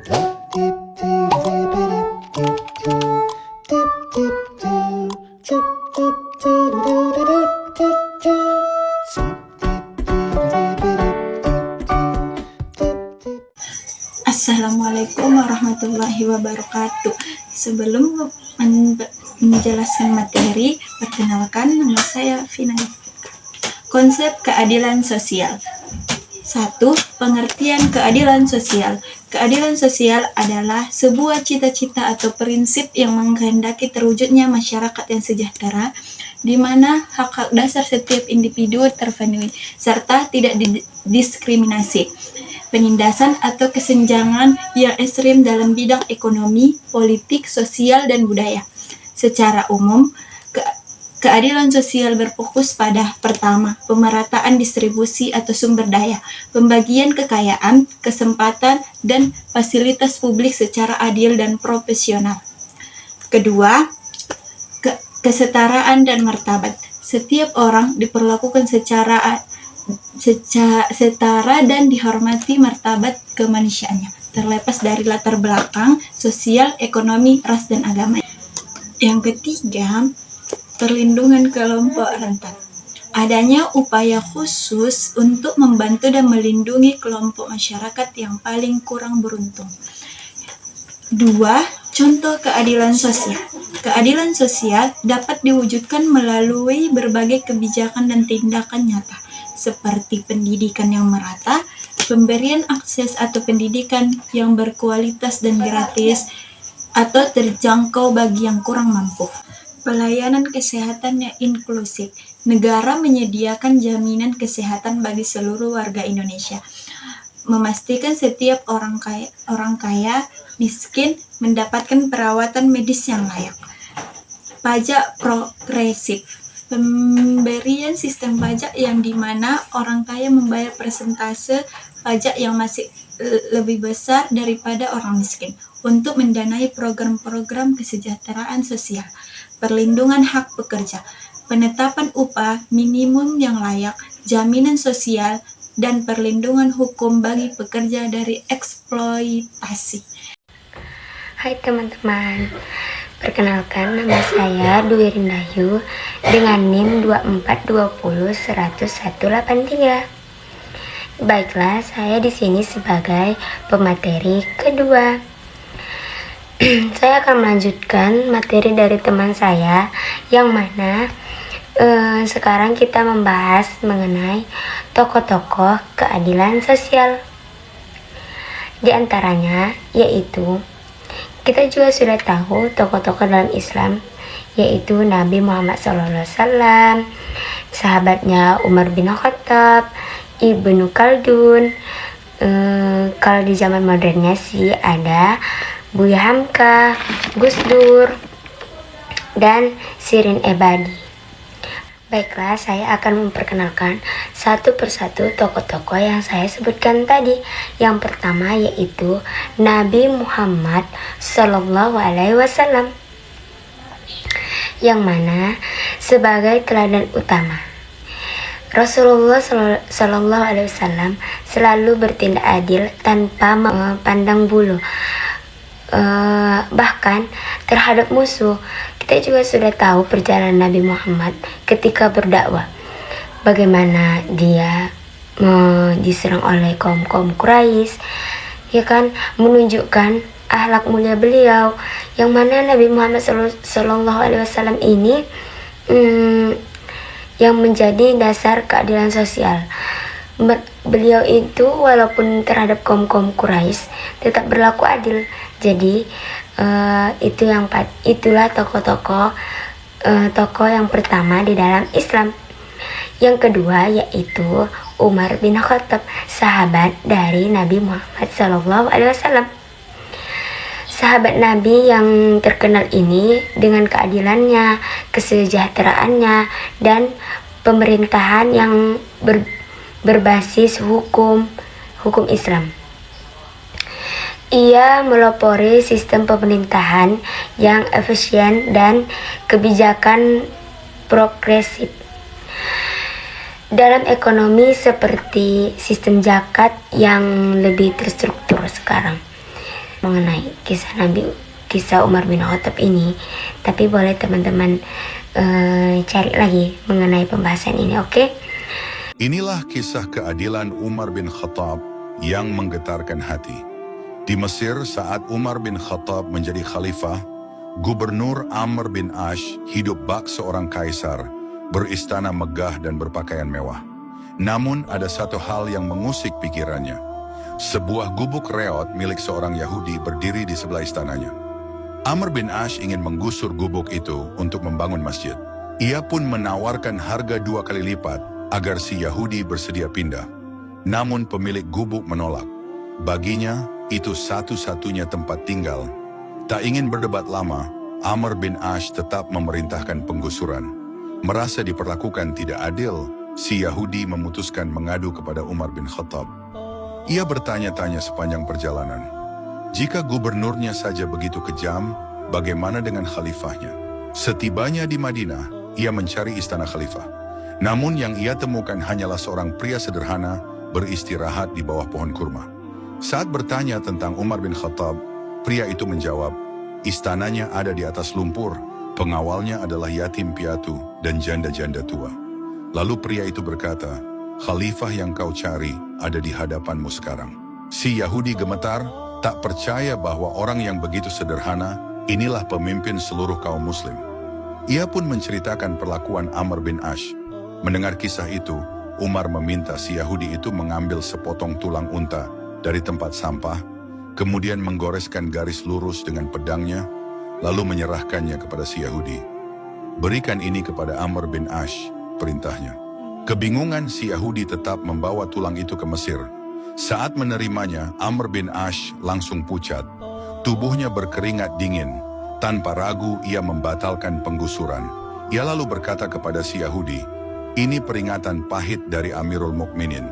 Assalamualaikum warahmatullahi wabarakatuh. Sebelum menjelaskan materi, perkenalkan, nama saya Vina. Konsep keadilan sosial. 1. Pengertian keadilan sosial. Keadilan sosial adalah sebuah cita-cita atau prinsip yang mengkehendaki terwujudnya masyarakat yang sejahtera, di mana hak-hak dasar setiap individu terpenuhi, serta tidak didiskriminasi, penindasan atau kesenjangan yang ekstrim dalam bidang ekonomi, politik, sosial, dan budaya. Secara umum, keadilan sosial berfokus pada pertama, pemerataan distribusi atau sumber daya, pembagian kekayaan, kesempatan, dan fasilitas publik secara adil dan profesional. Kedua, kesetaraan dan martabat. Setiap orang diperlakukan secara setara dan dihormati martabat kemanusiaannya, terlepas dari latar belakang sosial, ekonomi, ras, dan agama. Yang ketiga, perlindungan kelompok rentan. Adanya upaya khusus untuk membantu dan melindungi kelompok masyarakat yang paling kurang beruntung. 2. Contoh keadilan sosial. Keadilan sosial dapat diwujudkan melalui berbagai kebijakan dan tindakan nyata, seperti pendidikan yang merata, pemberian akses atau pendidikan yang berkualitas dan gratis atau terjangkau bagi yang kurang mampu. Pelayanan kesehatan yang inklusif. Negara menyediakan jaminan kesehatan bagi seluruh warga Indonesia, memastikan setiap orang kaya, miskin mendapatkan perawatan medis yang layak. Pajak progresif. Pemberian sistem pajak yang dimana orang kaya membayar persentase pajak yang masih lebih besar daripada orang miskin untuk mendanai program-program kesejahteraan sosial. Perlindungan hak pekerja, penetapan upah minimum yang layak, jaminan sosial, dan perlindungan hukum bagi pekerja dari eksploitasi. Hai teman-teman, perkenalkan, nama saya Dwi Rindayu dengan NIM 24201183. Baiklah, saya di sini sebagai pemateri kedua. Saya akan melanjutkan materi dari teman saya yang mana sekarang kita membahas mengenai tokoh-tokoh keadilan sosial. Di antaranya yaitu kita juga sudah tahu tokoh-tokoh dalam Islam, yaitu Nabi Muhammad SAW, sahabatnya Umar bin Khattab, Ibnu Khaldun. Kalau di zaman modernnya sih ada Buya Hamka, Gus Dur, dan Shirin Ebadi. Baiklah, saya akan memperkenalkan satu persatu tokoh-tokoh yang saya sebutkan tadi. Yang pertama yaitu Nabi Muhammad SAW, yang mana sebagai teladan utama. Rasulullah SAW selalu bertindak adil tanpa memandang bulu, bahkan terhadap musuh. Kita juga sudah tahu perjalanan Nabi Muhammad ketika berdakwah, bagaimana dia diserang oleh kaum Quraisy, ya kan, menunjukkan akhlak mulia beliau, yang mana Nabi Muhammad SAW ini yang menjadi dasar keadilan sosial. Beliau itu walaupun terhadap kaum Quraisy tetap berlaku adil. Jadi itulah tokoh yang pertama di dalam Islam. Yang kedua yaitu Umar bin Khattab, sahabat dari Nabi Muhammad SAW. Sahabat Nabi yang terkenal ini dengan keadilannya, kesejahteraannya, dan pemerintahan yang berbasis hukum Islam. Ia melopori sistem pemerintahan yang efisien dan kebijakan progresif. Dalam ekonomi seperti sistem zakat yang lebih terstruktur sekarang. mengenai kisah Umar bin Khattab ini, tapi boleh teman-teman cari lagi mengenai pembahasan ini, oke? Inilah kisah keadilan Umar bin Khattab yang menggetarkan hati. Di Mesir saat Umar bin Khattab menjadi khalifah, Gubernur Amr bin Ash hidup bak seorang kaisar, beristana megah dan berpakaian mewah. Namun ada satu hal yang mengusik pikirannya. Sebuah gubuk reot milik seorang Yahudi berdiri di sebelah istananya. Amr bin Ash ingin menggusur gubuk itu untuk membangun masjid. Ia pun menawarkan harga 2 kali lipat agar si Yahudi bersedia pindah. Namun pemilik gubuk menolak. Baginya, itu satu-satunya tempat tinggal. Tak ingin berdebat lama, Amr bin Ash tetap memerintahkan penggusuran. Merasa diperlakukan tidak adil, si Yahudi memutuskan mengadu kepada Umar bin Khattab. Ia bertanya-tanya sepanjang perjalanan. Jika gubernurnya saja begitu kejam, bagaimana dengan khalifahnya? Setibanya di Madinah, ia mencari istana khalifah. Namun yang ia temukan hanyalah seorang pria sederhana beristirahat di bawah pohon kurma. Saat bertanya tentang Umar bin Khattab, pria itu menjawab, istananya ada di atas lumpur, pengawalnya adalah yatim piatu dan janda-janda tua. Lalu pria itu berkata, khalifah yang kau cari ada di hadapanmu sekarang. Si Yahudi gemetar, tak percaya bahwa orang yang begitu sederhana, inilah pemimpin seluruh kaum muslim. Ia pun menceritakan perlakuan Amr bin Ash. Mendengar kisah itu, Umar meminta si Yahudi itu mengambil sepotong tulang unta dari tempat sampah, kemudian menggoreskan garis lurus dengan pedangnya, lalu menyerahkannya kepada si Yahudi. Berikan ini kepada Amr bin Ash, perintahnya. Kebingungan si Yahudi tetap membawa tulang itu ke Mesir. Saat menerimanya, Amr bin Ash langsung pucat. Tubuhnya berkeringat dingin. Tanpa ragu, ia membatalkan penggusuran. Ia lalu berkata kepada si Yahudi, ini peringatan pahit dari Amirul Mukminin.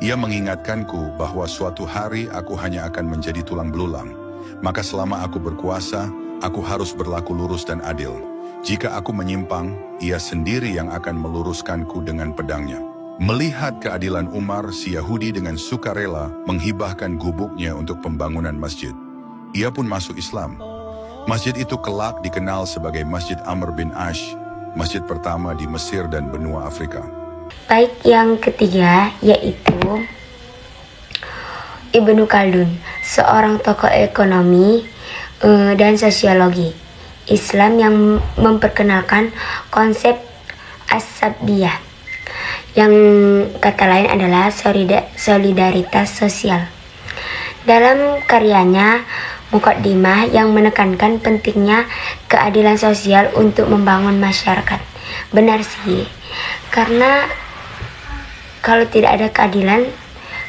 Ia mengingatkanku bahwa suatu hari aku hanya akan menjadi tulang belulang. Maka selama aku berkuasa, aku harus berlaku lurus dan adil. Jika aku menyimpang, ia sendiri yang akan meluruskanku dengan pedangnya. Melihat keadilan Umar, si Yahudi dengan sukarela menghibahkan gubuknya untuk pembangunan masjid. Ia pun masuk Islam. Masjid itu kelak dikenal sebagai Masjid Amr bin Ash, masjid pertama di Mesir dan benua Afrika. Baik, yang ketiga yaitu Ibnu Khaldun, seorang tokoh ekonomi dan sosiologi Islam yang memperkenalkan konsep as-sabiyah, yang kata lain adalah solidaritas sosial. Dalam karyanya Muqaddimah yang menekankan pentingnya keadilan sosial untuk membangun masyarakat. Benar sih, karena kalau tidak ada keadilan,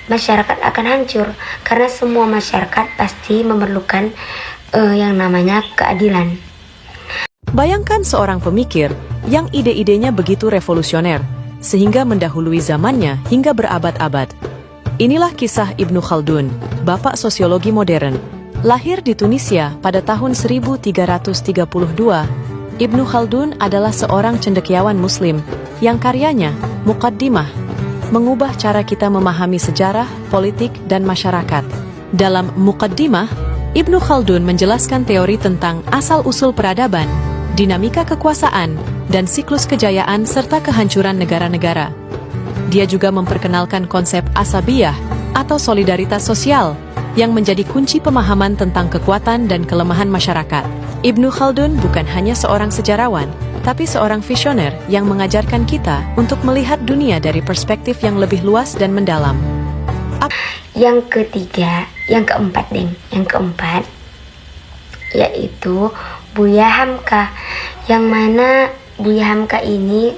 masyarakat akan hancur. Karena semua masyarakat pasti memerlukan yang namanya keadilan. Bayangkan seorang pemikir yang ide-idenya begitu revolusioner, sehingga mendahului zamannya hingga berabad-abad. Inilah kisah Ibnu Khaldun, bapak sosiologi modern. Lahir di Tunisia pada tahun 1332, Ibnu Khaldun adalah seorang cendekiawan muslim yang karyanya, Muqaddimah, mengubah cara kita memahami sejarah, politik, dan masyarakat. Dalam Muqaddimah, Ibnu Khaldun menjelaskan teori tentang asal-usul peradaban, dinamika kekuasaan, dan siklus kejayaan serta kehancuran negara-negara. Dia juga memperkenalkan konsep asabiyah atau solidaritas sosial yang menjadi kunci pemahaman tentang kekuatan dan kelemahan masyarakat. Ibnu Khaldun bukan hanya seorang sejarawan, tapi seorang visioner yang mengajarkan kita untuk melihat dunia dari perspektif yang lebih luas dan mendalam. Yang keempat yaitu Buya Hamka, yang mana Buya Hamka ini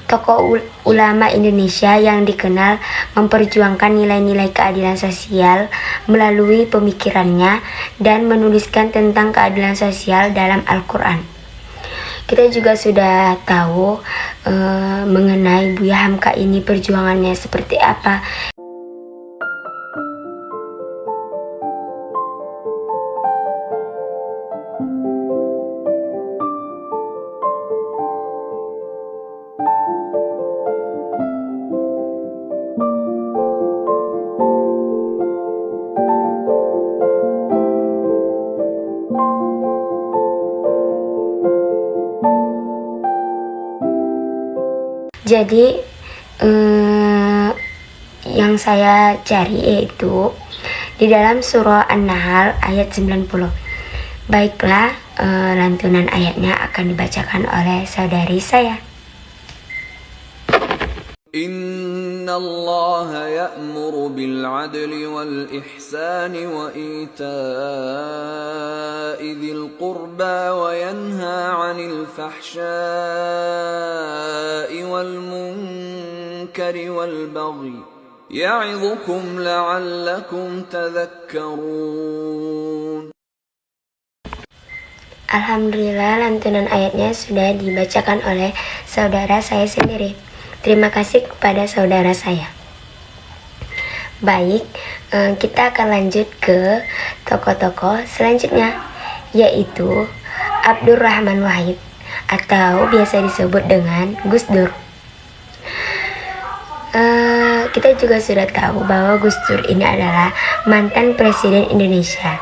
tokoh ulama Indonesia yang dikenal memperjuangkan nilai-nilai keadilan sosial melalui pemikirannya dan menuliskan tentang keadilan sosial dalam Al-Quran. Kita juga sudah tahu mengenai Buya Hamka ini perjuangannya seperti apa. Jadi yang saya cari yaitu di dalam surah An-Nahl ayat 90. Baiklah, lantunan ayatnya akan dibacakan oleh saudari saya. Inna Allah ya'muru bil adli wal ihsani wa ita'i dhil qurba wa yanha 'anil fahsya'i wal munkari wal baghi ya'idhukum la'allakum tadhakkarun. Alhamdulillah, lantunan ayatnya sudah dibacakan oleh saudara saya sendiri. Terima kasih kepada saudara saya. Baik, kita akan lanjut ke tokoh-tokoh selanjutnya, yaitu Abdurrahman Wahid atau biasa disebut dengan Gus Dur. Kita juga sudah tahu bahwa Gus Dur ini adalah mantan Presiden Indonesia.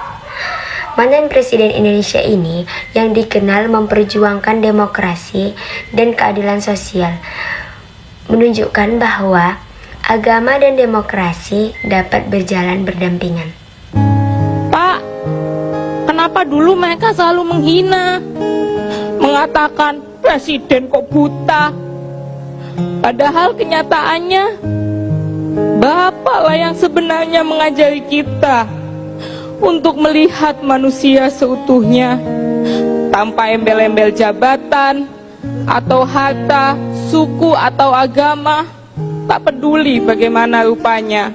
Mantan Presiden Indonesia ini yang dikenal memperjuangkan demokrasi dan keadilan sosial, menunjukkan bahwa agama dan demokrasi dapat berjalan berdampingan. Pak, kenapa dulu mereka selalu menghina, mengatakan presiden kok buta? Padahal kenyataannya Bapaklah yang sebenarnya mengajari kita untuk melihat manusia seutuhnya, tanpa embel-embel jabatan atau harta, suku atau agama, tak peduli bagaimana rupanya.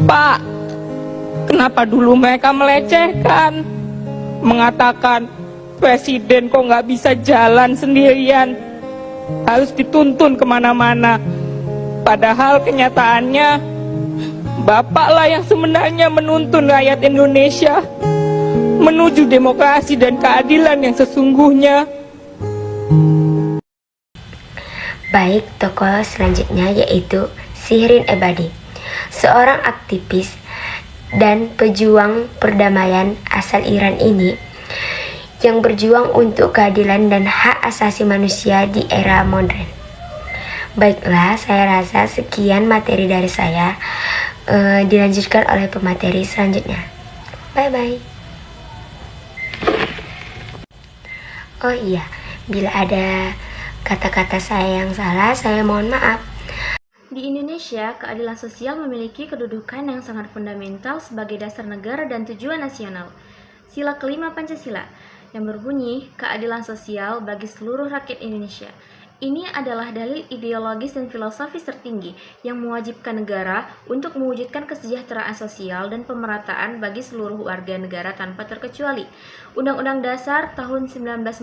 Pak, kenapa dulu mereka melecehkan, mengatakan presiden kok nggak bisa jalan sendirian, harus dituntun kemana-mana? Padahal kenyataannya Bapaklah yang sebenarnya menuntun rakyat Indonesia menuju demokrasi dan keadilan yang sesungguhnya. Baik, tokoh selanjutnya yaitu Shirin Ebadi, seorang aktivis dan pejuang perdamaian asal Iran ini yang berjuang untuk keadilan dan hak asasi manusia di era modern. Baiklah, saya rasa sekian materi dari saya, dilanjutkan oleh pemateri selanjutnya. Bye-bye. Oh iya, bila ada kata-kata saya yang salah, saya mohon maaf. Di Indonesia, keadilan sosial memiliki kedudukan yang sangat fundamental sebagai dasar negara dan tujuan nasional. Sila kelima Pancasila, yang berbunyi keadilan sosial bagi seluruh rakyat Indonesia. Ini adalah dalil ideologis dan filosofis tertinggi yang mewajibkan negara untuk mewujudkan kesejahteraan sosial dan pemerataan bagi seluruh warga negara tanpa terkecuali. Undang-Undang Dasar tahun 1945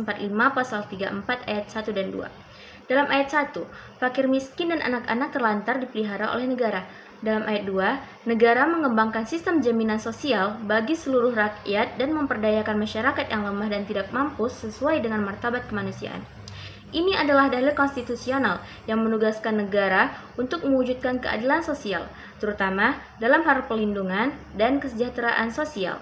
Pasal 34 Ayat 1 dan 2. Dalam ayat 1, fakir miskin dan anak-anak terlantar dipelihara oleh negara. Dalam ayat 2, negara mengembangkan sistem jaminan sosial bagi seluruh rakyat dan memperdayakan masyarakat yang lemah dan tidak mampu sesuai dengan martabat kemanusiaan. Ini adalah dalil konstitusional yang menugaskan negara untuk mewujudkan keadilan sosial, terutama dalam hal perlindungan dan kesejahteraan sosial.